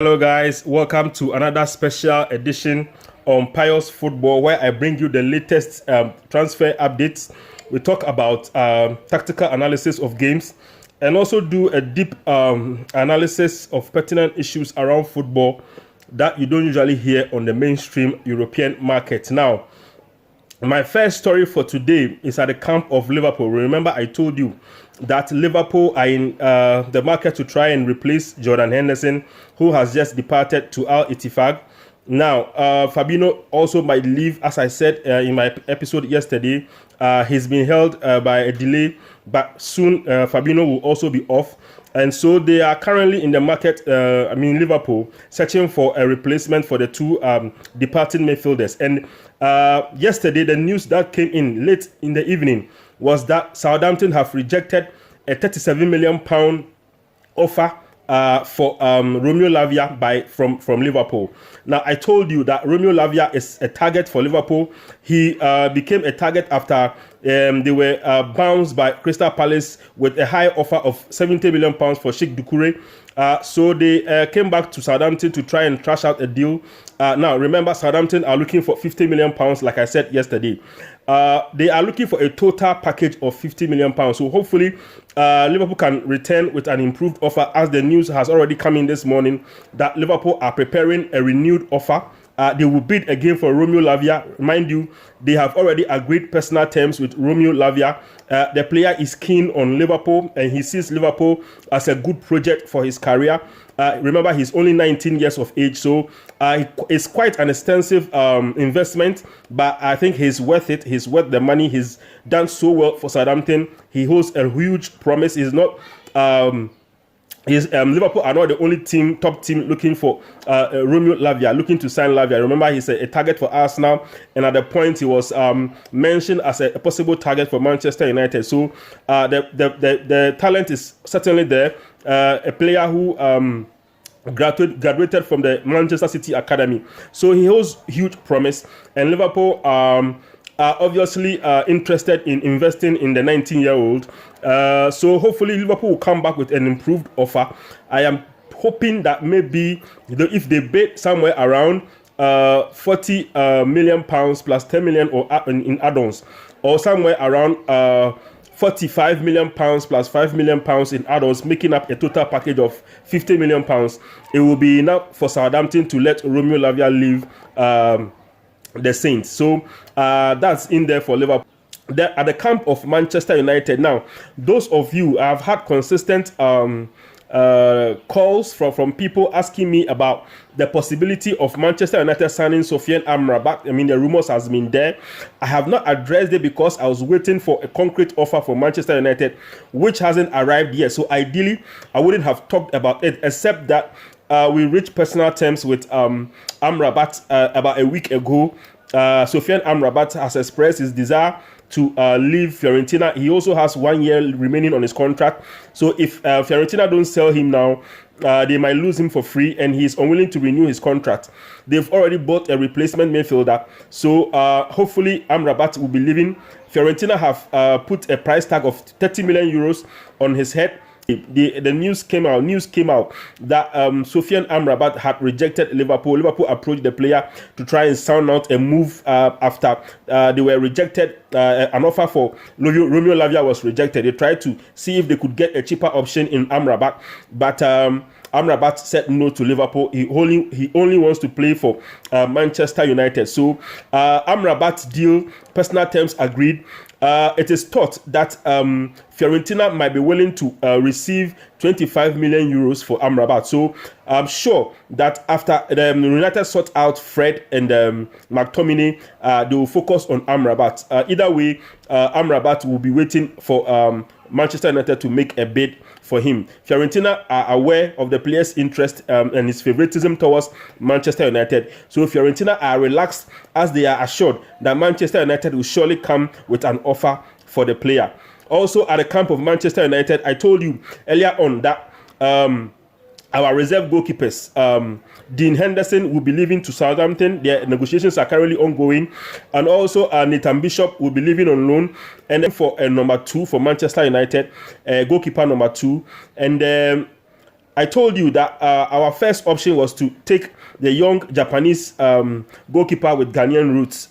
Hello guys, welcome to another special edition on Pious Football where I bring you the latest transfer updates. We talk about tactical analysis of games and also do a deep analysis of pertinent issues around football that you don't usually hear on the mainstream European market. Now, my first story for today is at the camp of Liverpool. Remember, I told you that Liverpool are in the market to try and replace Jordan Henderson, who has just departed to Al Ittihad. Now, Fabinho also might leave, as I said in my episode yesterday. He's been held by a delay, but soon Fabinho will also be off. And so they are currently in the market, Liverpool, searching for a replacement for the two departing midfielders. And yesterday, the news that came in late in the evening was that Southampton have rejected a £37 million offer for Romeo Lavia from Liverpool. Now, I told you that Romeo Lavia is a target for Liverpool. He became a target after they were bounced by Crystal Palace with a high offer of £70 million for Sheikh Doucouré. So they came back to Southampton to try and trash out a deal. Now, remember, Southampton are looking for £50 million, like I said yesterday. They are looking for a total package of £50 million. So hopefully, Liverpool can return with an improved offer, as the news has already come in this morning that Liverpool are preparing a renewed offer. They will bid again for Romeo Lavia. Mind you, they have already agreed personal terms with Romeo Lavia. The player is keen on Liverpool and he sees Liverpool as a good project for his career. Remember, he's only 19 years of age, so it's quite an extensive investment, but I think he's worth it. He's worth the money. He's done so well for Southampton. He holds a huge promise. He's not... Liverpool are not the only top team looking for Romeo Lavia, looking to sign Lavia. Remember, he's a target for Arsenal, and at the point he was mentioned as a possible target for Manchester United. So the talent is certainly there. A player who graduated from the Manchester City Academy. So he holds huge promise, and Liverpool are obviously interested in investing in the 19-year-old. So hopefully Liverpool will come back with an improved offer. I am hoping that maybe if they bid somewhere around £40 million plus 10 million in add-ons, or somewhere around £45 million plus £5 million in add-ons, making up a total package of £50 million, it will be enough for Southampton to let Romeo Lavia leave the Saints. So that's in there for Liverpool. At the camp of Manchester United. Now, those of you have had consistent calls from people asking me about the possibility of Manchester United signing Sofiane Amrabat. I mean, the rumors has been there. I have not addressed it because I was waiting for a concrete offer for Manchester United, which hasn't arrived yet. So ideally, I wouldn't have talked about it, except that we reached personal terms with Amrabat about a week ago. Sofiane Amrabat has expressed his desire to leave Fiorentina. He also has 1 year remaining on his contract. So if Fiorentina don't sell him now, they might lose him for free, and he's unwilling to renew his contract. They've already bought a replacement midfielder. So hopefully Amrabat will be leaving. Fiorentina have put a price tag of 30 million euros on his head. The news came out that Sofiane Amrabat had rejected Liverpool. Liverpool approached the player to try and sound out a move after they were rejected. An offer for Romeo Lavia was rejected. They tried to see if they could get a cheaper option in Amrabat, but Amrabat said no to Liverpool. He only wants to play for Manchester United. So Amrabat's deal, personal terms agreed. It is thought that Fiorentina might be willing to receive 25 million euros for Amrabat. So I'm sure that after United sort out Fred and McTominay, they will focus on Amrabat. Either way, Amrabat will be waiting for Manchester United to make a bid for him. Fiorentina are aware of the player's interest and his favoritism towards Manchester United. So Fiorentina are relaxed, as they are assured that Manchester United will surely come with an offer for the player. Also, at the camp of Manchester United, I told you earlier on that our reserve goalkeepers, Dean Henderson will be leaving to Southampton. Their negotiations are currently ongoing. And also Nathan Bishop will be leaving on loan. And then for number 2 for Manchester United, goalkeeper number 2. And I told you that our first option was to take the young Japanese goalkeeper with Ghanaian roots,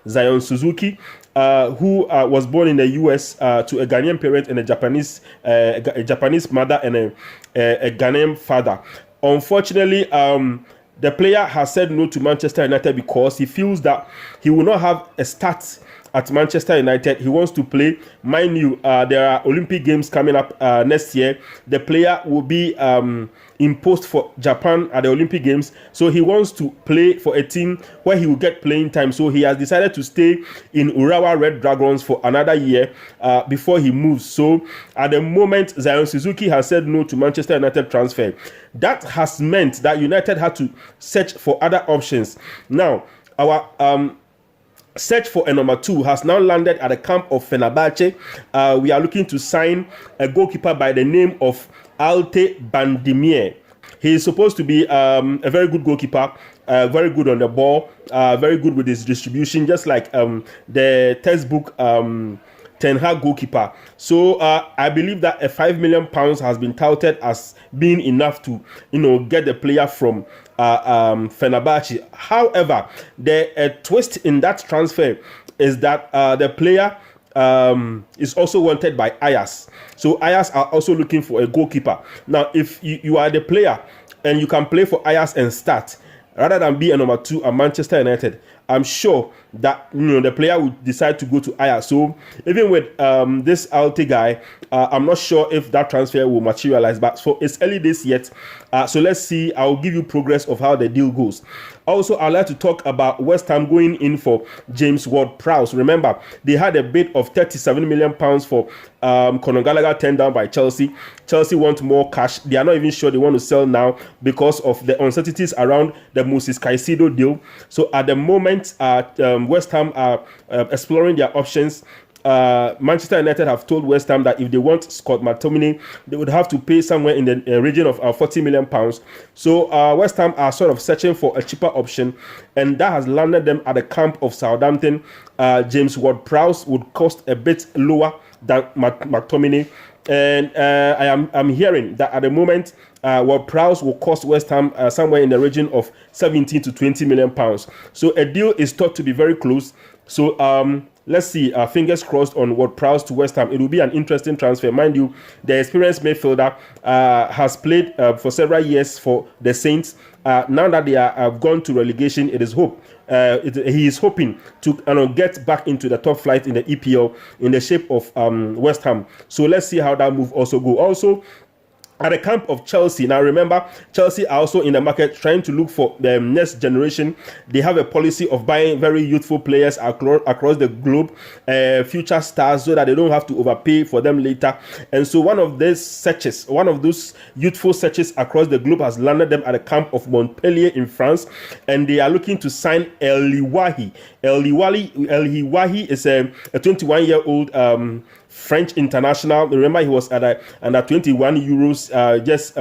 Zion Suzuki, who was born in the US to a Ghanaian parent and a Japanese mother and a Ghanaian father. Unfortunately, the player has said no to Manchester United because he feels that he will not have a start at Manchester United. He wants to play. Mind you, there are Olympic Games coming up next year. The player will be imposed for Japan at the Olympic Games. So he wants to play for a team where he will get playing time. So he has decided to stay in Urawa Red Dragons for another year before he moves. So at the moment, Zion Suzuki has said no to Manchester United transfer. That has meant that United had to search for other options. Now, our search for a number 2 has now landed at the camp of Fenerbahce. We are looking to sign a goalkeeper by the name of Alte Bandimir. He is supposed to be a very good goalkeeper, very good on the ball, very good with his distribution, just like the textbook Ten Hag goalkeeper. So I believe that a £5 million has been touted as being enough to, get the player from Fenerbahce. However, the twist in that transfer is that the player is also wanted by Ajax. So Ajax are also looking for a goalkeeper. Now, if you are the player and you can play for Ajax and start, rather than be a number 2 at Manchester United, I'm sure that the player would decide to go to Ajax. So even with this Alte guy, I'm not sure if that transfer will materialize. But so it's early days yet. So let's see. I'll give you progress of how the deal goes. Also, I'd like to talk about West Ham going in for James Ward-Prowse. Remember, they had a bid of £37 million for Conor Gallagher, turned down by Chelsea. Chelsea want more cash. They are not even sure they want to sell now because of the uncertainties around the Moses Caicedo deal. So at the moment, West Ham are exploring their options. Manchester United have told West Ham that if they want Scott McTominay, they would have to pay somewhere in the region of £40 million. So West Ham are sort of searching for a cheaper option, and that has landed them at the camp of Southampton. James Ward-Prowse would cost a bit lower than McTominay, and I'm hearing that at the moment Ward-Prowse will cost West Ham somewhere in the region of 17 to 20 million pounds. So a deal is thought to be very close. So let's see, fingers crossed on Ward-Prowse to West Ham. It will be an interesting transfer. Mind you, the experienced midfielder has played for several years for the Saints. Now that they have gone to relegation, it is hope. He is hoping to get back into the top flight in the EPL in the shape of West Ham. So let's see how that move also go. Also, at the camp of Chelsea. Now remember, Chelsea are also in the market trying to look for the next generation. They have a policy of buying very youthful players across the globe, future stars, so that they don't have to overpay for them later. And so one of those youthful searches across the globe has landed them at the camp of Montpellier in France, and they are looking to sign Elye Wahi. Elye Wahi is a 21-year-old French international. Remember, he was at under 21 Euros, just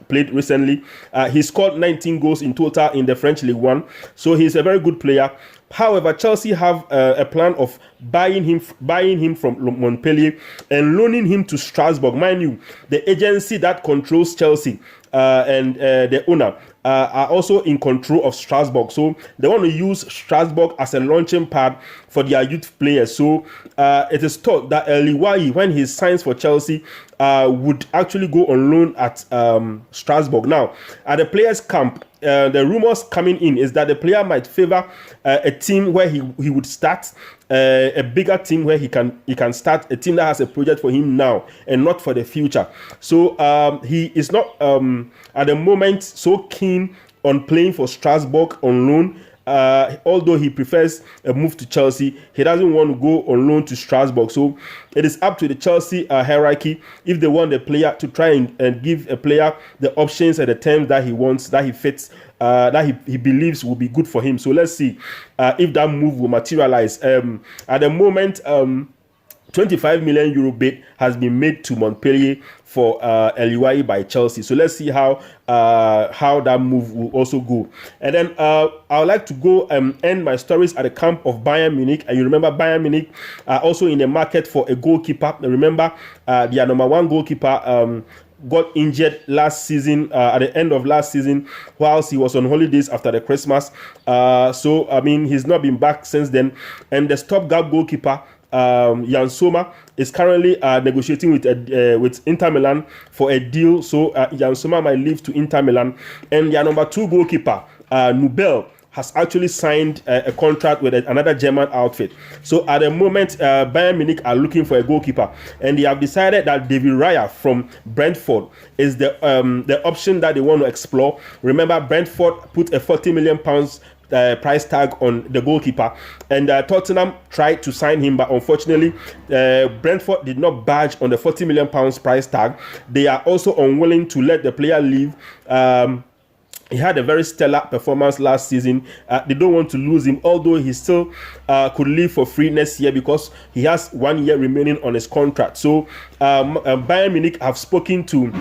played recently. He scored 19 goals in total in the French League One, so he's a very good player. However, Chelsea have a plan of buying him from Montpellier and loaning him to Strasbourg. Mind you, the agency that controls Chelsea and the owner are also in control of Strasbourg. So they want to use Strasbourg as a launching pad for their youth players. So it is thought that Elye Wahi, when he signs for Chelsea, would actually go on loan at Strasbourg. Now, at the players' camp, the rumors coming in is that the player might favor a team where he would start, a bigger team where he can start, a team that has a project for him now and not for the future. So he is not at the moment so keen on playing for Strasbourg on loan. Although he prefers a move to Chelsea, he doesn't want to go on loan to Strasbourg. So it is up to the Chelsea hierarchy if they want the player to try and give a player the options and the terms that he wants, that he fits, that he believes will be good for him. So let's see if that move will materialize. At the moment, 25 million euro bid has been made to Montpellier for Elye Wahi by Chelsea. So let's see how that move will also go. And then I would like to go end my stories at the camp of Bayern Munich. And you remember Bayern Munich are also in the market for a goalkeeper. Remember their number 1 goalkeeper, got injured last season, at the end of last season, whilst he was on holidays after the Christmas. So I mean, he's not been back since then. And the stopgap goalkeeper, Jan Sommer, is currently negotiating with Inter Milan for a deal. So Jan Sommer might leave to Inter Milan. And their number 2 goalkeeper, Nubel, has actually signed a contract with another German outfit. So at the moment, Bayern Munich are looking for a goalkeeper, and they have decided that David Raya from Brentford is the option that they want to explore. Remember, Brentford put a £40 million price tag on the goalkeeper, and Tottenham tried to sign him, but unfortunately Brentford did not budge on the £40 million price tag. They are also unwilling to let the player leave. He had a very stellar performance last season. They don't want to lose him, although he still could leave for free next year because he has 1 year remaining on his contract. So Bayern Munich have spoken to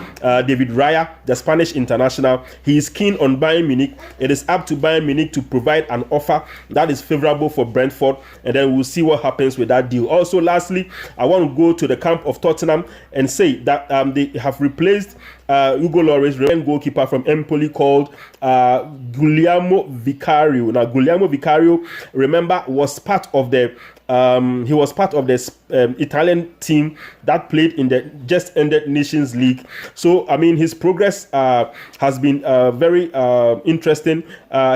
David Raya, the Spanish international. He is keen on Bayern Munich. It is up to Bayern Munich to provide an offer that is favorable for Brentford, and then we'll see what happens with that deal. Also, lastly, I want to go to the camp of Tottenham and say that they have replaced Hugo Lloris, goalkeeper from Empoli, called Guglielmo Vicario. Now, Guglielmo Vicario, remember, was part of the Italian team that played in the just ended Nations League. So I mean, his progress has been very interesting.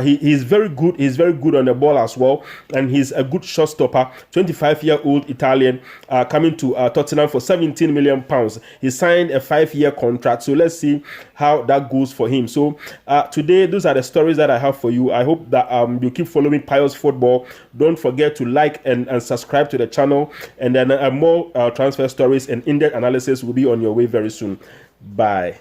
He's very good. He's very good on the ball as well, and he's a good shot stopper. 25-year-old Italian coming to Tottenham for £17 million. He signed a 5-year contract. So let's see how that goes for him. So today, those are the stories that I have for you. I hope that you keep following Pious Football. Don't forget to like and subscribe to the channel, and then more transfer stories and in-depth analysis will be on your way very soon. Bye.